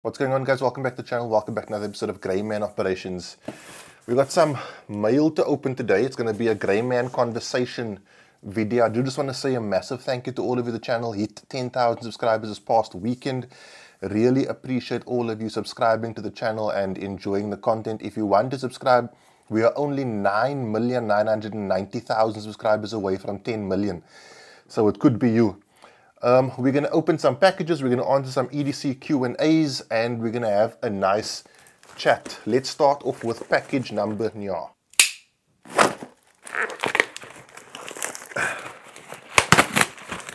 What's going on, guys? Welcome back to the channel. Welcome back to another episode of Grey Man Operations. We've got some mail to open today. It's going to be a Grey Man conversation video. I do just want to say a massive thank you to all of you. The channel hit 10,000 subscribers this past weekend. Really appreciate all of you subscribing to the channel and enjoying the content. If you want to subscribe, we are only 9,990,000 subscribers away from 10 million. So it could be you. We're going to open some packages, we're going to answer some EDC Q&As, and we're going to have a nice chat. Let's start off with package number nya.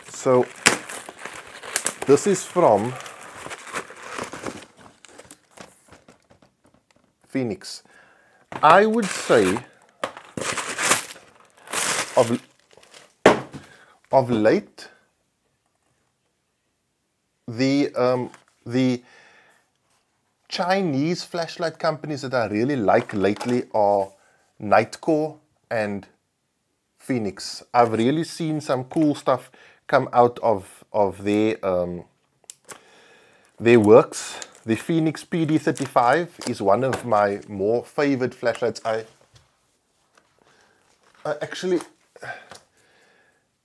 So, this is from Phoenix. I would say of late, the Chinese flashlight companies that I really like lately are Nightcore and Phoenix. I've really seen some cool stuff come out of their works. The Phoenix PD35 is one of my more favorite flashlights. I actually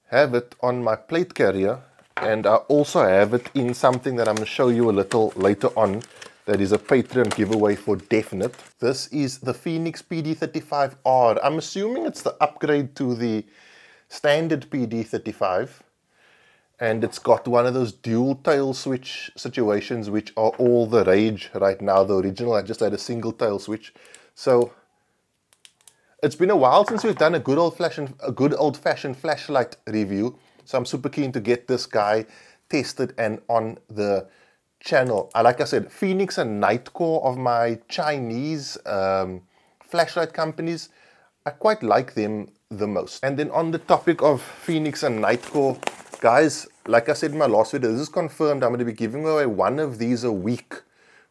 have it on my plate carrier, and I also have it in something that I'm going to show you a little later on. That is a Patreon giveaway for definite. This is the Phoenix PD35R. I'm assuming it's the upgrade to the standard PD35. And it's got one of those dual tail switch situations which are all the rage right now. The original I just had a single tail switch. So it's been a while since we've done a good old-fashioned flashlight review. So I'm super keen to get this guy tested and on the channel. Like I said, Phoenix and Nightcore of my Chinese flashlight companies, I quite like them the most. And then on the topic of Phoenix and Nightcore, guys, like I said in my last video, this is confirmed. I'm going to be giving away one of these a week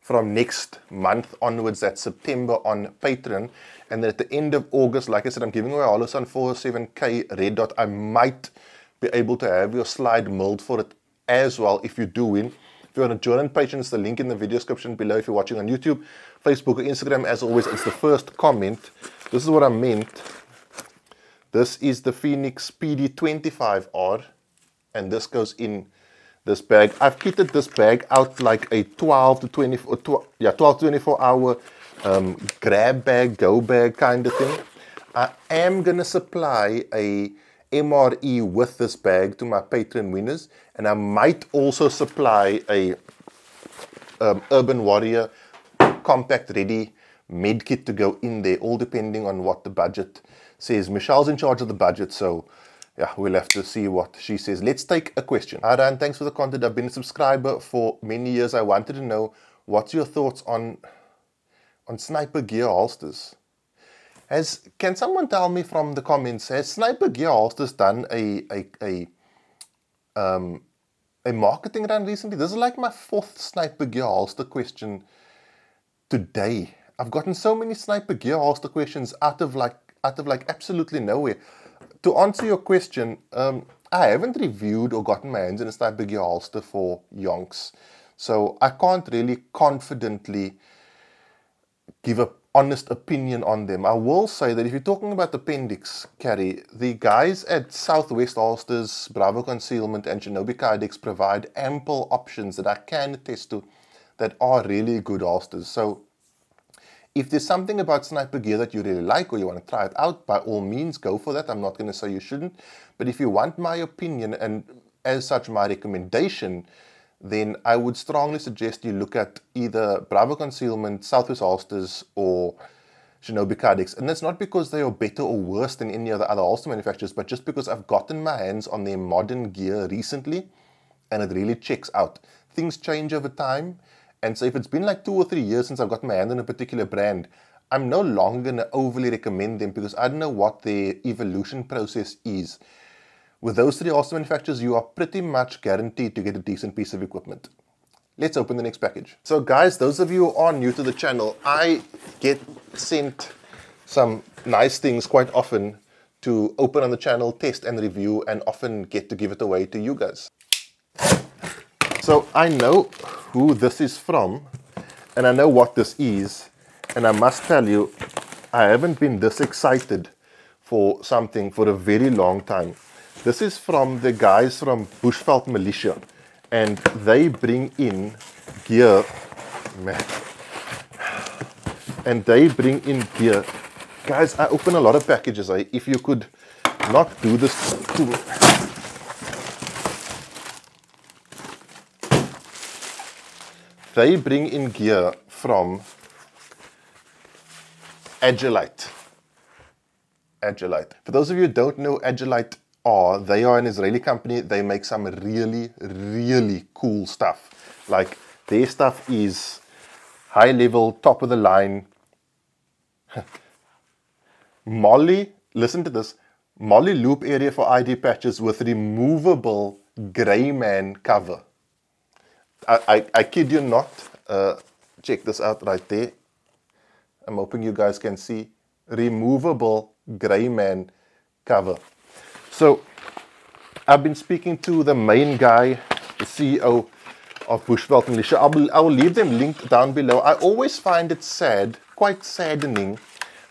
from next month onwards. That's September on Patreon. And then at the end of August, like I said, I'm giving away a Holosun 407K red dot. I might be able to have your slide milled for it as well if you do win. If you want to join on Patreon, it's the link in the video description below. If you're watching on YouTube, Facebook, or Instagram, as always, it's the first comment. This is what I meant. This is the Phoenix PD25R, and this goes in this bag. I've kitted this bag out like a 12 to 24 hour grab bag, go bag kind of thing. I am going to supply a MRE with this bag to my Patreon winners, and I might also supply a Urban Warrior compact ready med kit to go in there, all depending on what the budget says. Michelle's in charge of the budget, so yeah, we'll have to see what she says. Let's take a question. Hi Ryan, thanks for the content. I've been a subscriber for many years. I wanted to know, what's your thoughts on sniper gear holsters? Can someone tell me from the comments, has Sniper Gear Holsters done a marketing run recently? This is like my 4th Sniper Gear Holster question today. I've gotten so many Sniper Gear Holster questions out of absolutely nowhere. To answer your question, I haven't reviewed or gotten my hands in a Sniper Gear Holster for yonks. So I can't really confidently give a honest opinion on them. I will say that if you're talking about appendix carry, the guys at Southwest Holsters, Bravo Concealment, and Shinobi Kydex provide ample options that I can attest to that are really good holsters. So if there's something about sniper gear that you really like or you want to try it out, by all means go for that. I'm not going to say you shouldn't. But if you want my opinion and as such my recommendation, then I would strongly suggest you look at either Bravo Concealment, Southwest Holsters, or Shinobi Kydex. And that's not because they are better or worse than any of the other holster manufacturers, but just because I've gotten my hands on their modern gear recently, and it really checks out. Things change over time, and so if it's been like 2 or 3 years since I've gotten my hand on a particular brand, I'm no longer going to overly recommend them because I don't know what their evolution process is. With those 3 holster manufacturers, you are pretty much guaranteed to get a decent piece of equipment. Let's open the next package. So guys, those of you who are new to the channel, I get sent some nice things quite often to open on the channel, test and review, and often get to give it away to you guys. So I know who this is from. And I know what this is, and I must tell you, I haven't been this excited for something for a very long time. This is from the guys from Bushveld Militia, and they bring in gear, man. And they bring in gear. Guys, I open a lot of packages. If you could not do this to me. They bring in gear from Agilite. Agilite. For those of you who don't know Agilite they are an Israeli company. They make some really, really cool stuff. Like, their stuff is high level, top of the line. Molly, listen to this. Molly loop area for ID patches with removable grey man cover. I kid you not. Check this out right there. I'm hoping you guys can see. Removable grey man cover. So, I've been speaking to the main guy, the CEO of Bushveld Militia. I will leave them linked down below. I always find it sad, quite saddening,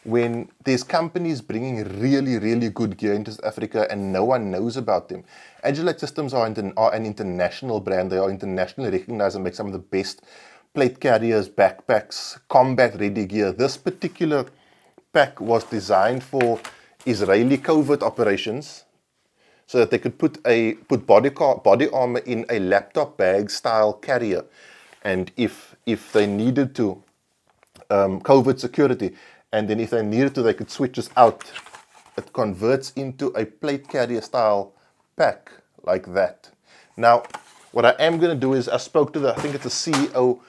when there's companies bringing really, really good gear into South Africa and no one knows about them. Agilite Systems are an international brand. They are internationally recognized and make some of the best plate carriers, backpacks, combat-ready gear. This particular pack was designed for Israeli covert operations, so that they could put body armor in a laptop bag style carrier, and if they needed to, covert security, and then if they needed to, they could switch this out. It converts into a plate carrier style pack like that. Now, what I am going to do is I spoke to I think it's the CEO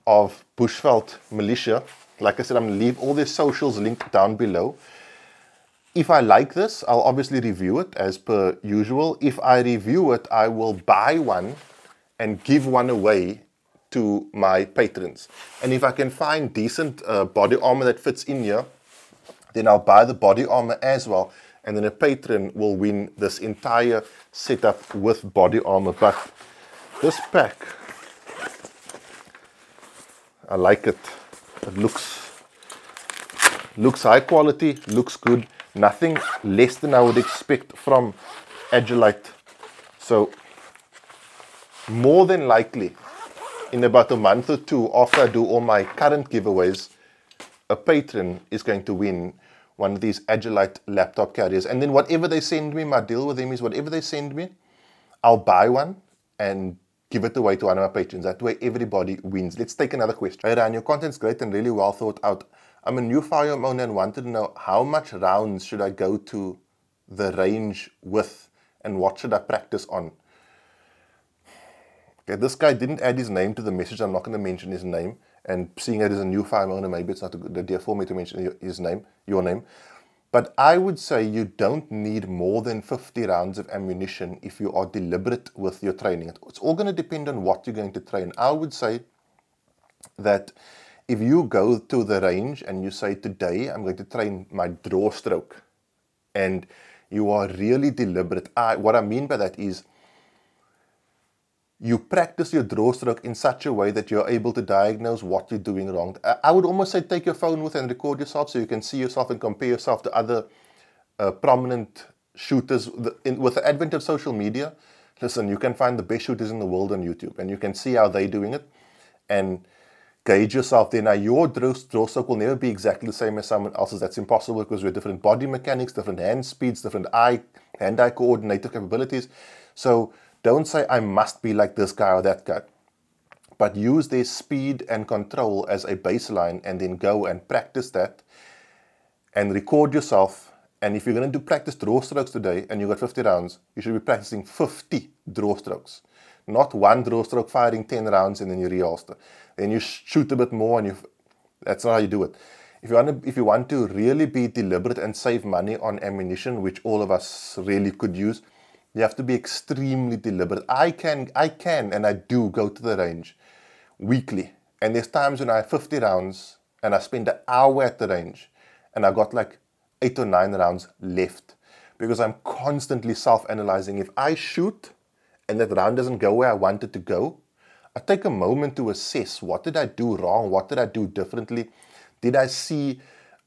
of Bushveld Militia. Like I said, I'm going to leave all their socials linked down below. If I like this, I'll obviously review it as per usual. If I review it, I will buy one and give one away to my patrons. And if I can find decent body armor that fits in here, then I'll buy the body armor as well. And then a patron will win this entire setup with body armor. But this pack, I like it. It looks high quality, looks good. Nothing less than I would expect from Agilite. So, more than likely, in about a month or two after I do all my current giveaways, a patron is going to win one of these Agilite laptop carriers. And then whatever they send me, my deal with them is whatever they send me, I'll buy one and give it away to one of my patrons. That way everybody wins. Let's take another question. Hey Ryan, your content's great and really well thought out. I'm a new firearm owner and wanted to know how much rounds should I go to the range with and what should I practice on? Okay, this guy didn't add his name to the message. I'm not going to mention his name. And seeing it as a new firearm owner, maybe it's not a good idea for me to mention his name, your name. But I would say you don't need more than 50 rounds of ammunition if you are deliberate with your training. It's all going to depend on what you're going to train. I would say that if you go to the range and you say, today I'm going to train my draw stroke, and you are really deliberate, what I mean by that is you practice your draw stroke in such a way that you're able to diagnose what you're doing wrong. I would almost say take your phone with and record yourself so you can see yourself and compare yourself to other prominent shooters. With the advent of social media, listen, you can find the best shooters in the world on YouTube and you can see how they're doing it and gauge yourself there. Now, your draw stroke will never be exactly the same as someone else's. That's impossible because we have different body mechanics, different hand speeds, different hand-eye coordinative capabilities. So don't say, I must be like this guy or that guy. But use their speed and control as a baseline and then go and practice that and record yourself. And if you're going to do practice draw strokes today and you've got 50 rounds, you should be practicing 50 draw strokes. Not one draw stroke firing 10 rounds and then you reholster. Then you shoot a bit more and that's not how you do it. If you want to really be deliberate and save money on ammunition, which all of us really could use, you have to be extremely deliberate. I can and I do go to the range weekly. And there's times when I have 50 rounds and I spend an hour at the range and I got like 8 or 9 rounds left. Because I'm constantly self-analyzing. If I shoot and that round doesn't go where I want it to go, I take a moment to assess, what did I do wrong? What did I do differently? Did I see,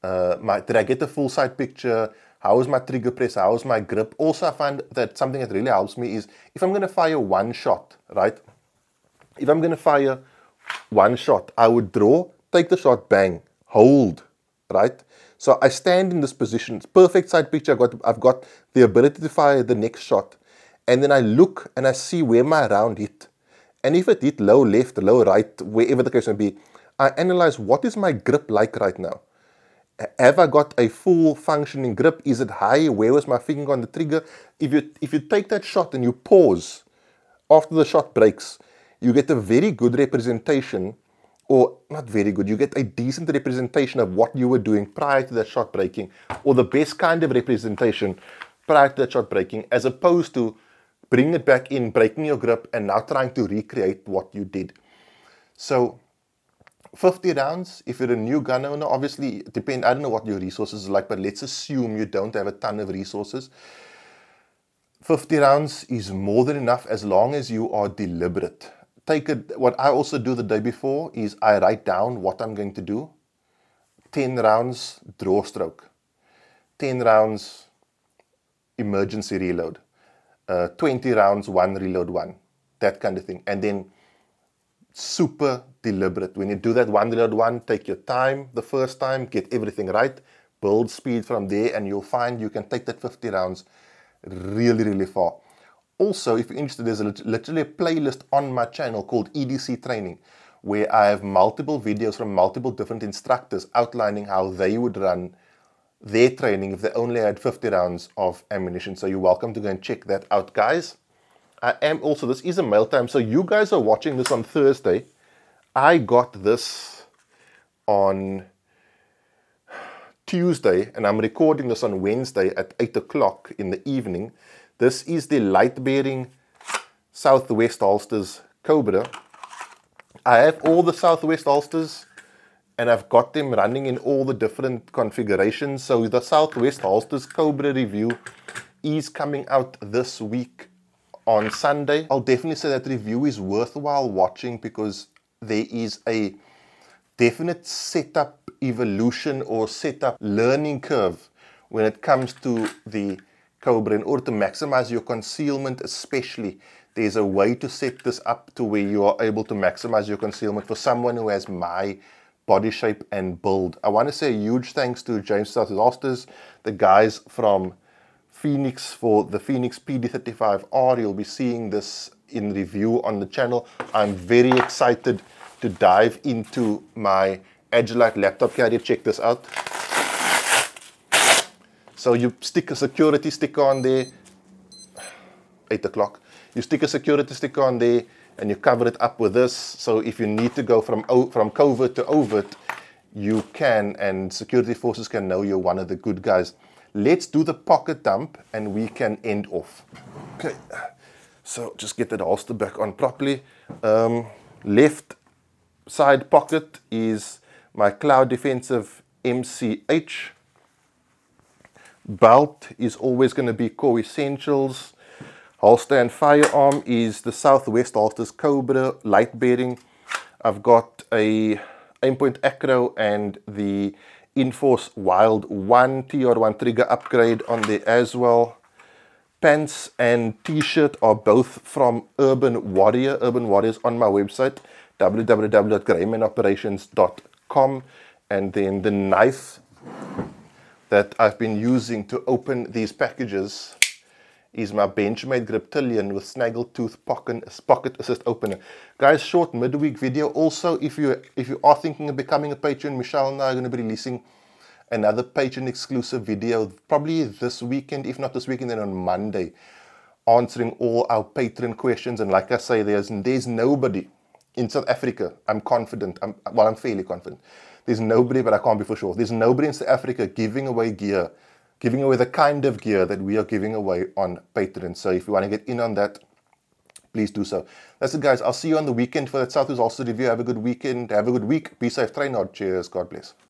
did I get the full side picture? How is my trigger press? How is my grip? Also, I find that something that really helps me is if I'm going to fire one shot, right? If I'm going to fire one shot, I would draw, take the shot, bang, hold, right? So I stand in this position, it's perfect side picture. I've got the ability to fire the next shot. And then I look and I see where my round hit. And if it hit low left, low right, wherever the case may be, I analyze what is my grip like right now. Have I got a full functioning grip? Is it high? Where was my finger on the trigger? If you take that shot and you pause after the shot breaks, you get a very good representation, or not very good, you get a decent representation of what you were doing prior to that shot breaking, or the best kind of representation prior to that shot breaking, as opposed to bringing it back in, breaking your grip, and now trying to recreate what you did. So 50 rounds, if you're a new gun owner, obviously, I don't know what your resources are like, but let's assume you don't have a ton of resources. 50 rounds is more than enough as long as you are deliberate. What I also do the day before is I write down what I'm going to do. 10 rounds, draw stroke. 10 rounds, emergency reload. 20 rounds, 1 reload 1. That kind of thing. And then super deliberate. When you do that 1 reload 1, take your time the first time, get everything right, build speed from there, and you'll find you can take that 50 rounds really, really far. Also, if you're interested, there's literally a playlist on my channel called EDC Training, where I have multiple videos from multiple different instructors outlining how they would run their training if they only had 50 rounds of ammunition. So you're welcome to go and check that out, guys. This is a mail time, so you guys are watching this on Thursday. I got this on Tuesday, and I'm recording this on Wednesday at 8 o'clock in the evening. This is the light-bearing Southwest holsters Cobra. I have all the Southwest holsters, and I've got them running in all the different configurations. So the Southwest holsters Cobra review is coming out this week on Sunday. I'll definitely say that review is worthwhile watching because there is a definite setup evolution or setup learning curve when it comes to the Cobra. In order to maximize your concealment especially, there's a way to set this up to where you are able to maximize your concealment for someone who has my body shape and build. I want to say a huge thanks to James Southwest Holsters, the guys from Phoenix for the Phoenix PD35R. You'll be seeing this in review on the channel. I'm very excited to dive into my Agilite laptop carrier. Check this out. So you stick a security sticker on there, 8 o'clock. You stick a security sticker on there and you cover it up with this. So if you need to go from covert to overt, you can, and security forces can know you're one of the good guys. Let's do the pocket dump and we can end off. Okay, so just get that holster back on properly. Left side pocket is my Cloud Defensive MCH. Belt is always going to be Core Essentials. Holster and firearm is the Southwest Holsters Cobra light bearing. I've got a Aimpoint Acro and the Inforce Wild 1 TR1 trigger upgrade on there as well. Pants and t-shirt are both from Urban Warrior. Urban Warrior is on my website, www.greymanoperations.com. And then the knife that I've been using to open these packages is my Benchmade Griptilian with Snaggletooth pocket assist opener. Guys, short midweek video. Also, if you are thinking of becoming a patron, Michelle and I are going to be releasing another patron exclusive video probably this weekend, if not this weekend, then on Monday, answering all our patron questions. And like I say, there's nobody in South Africa, I'm confident, I'm fairly confident. There's nobody, but I can't be for sure. There's nobody in South Africa giving away gear, giving away the kind of gear that we are giving away on Patreon. So if you want to get in on that, please do so. That's it, guys. I'll see you on the weekend for that Southwest Holster review. Have a good weekend. Have a good week. Be safe. Train hard. Cheers. God bless.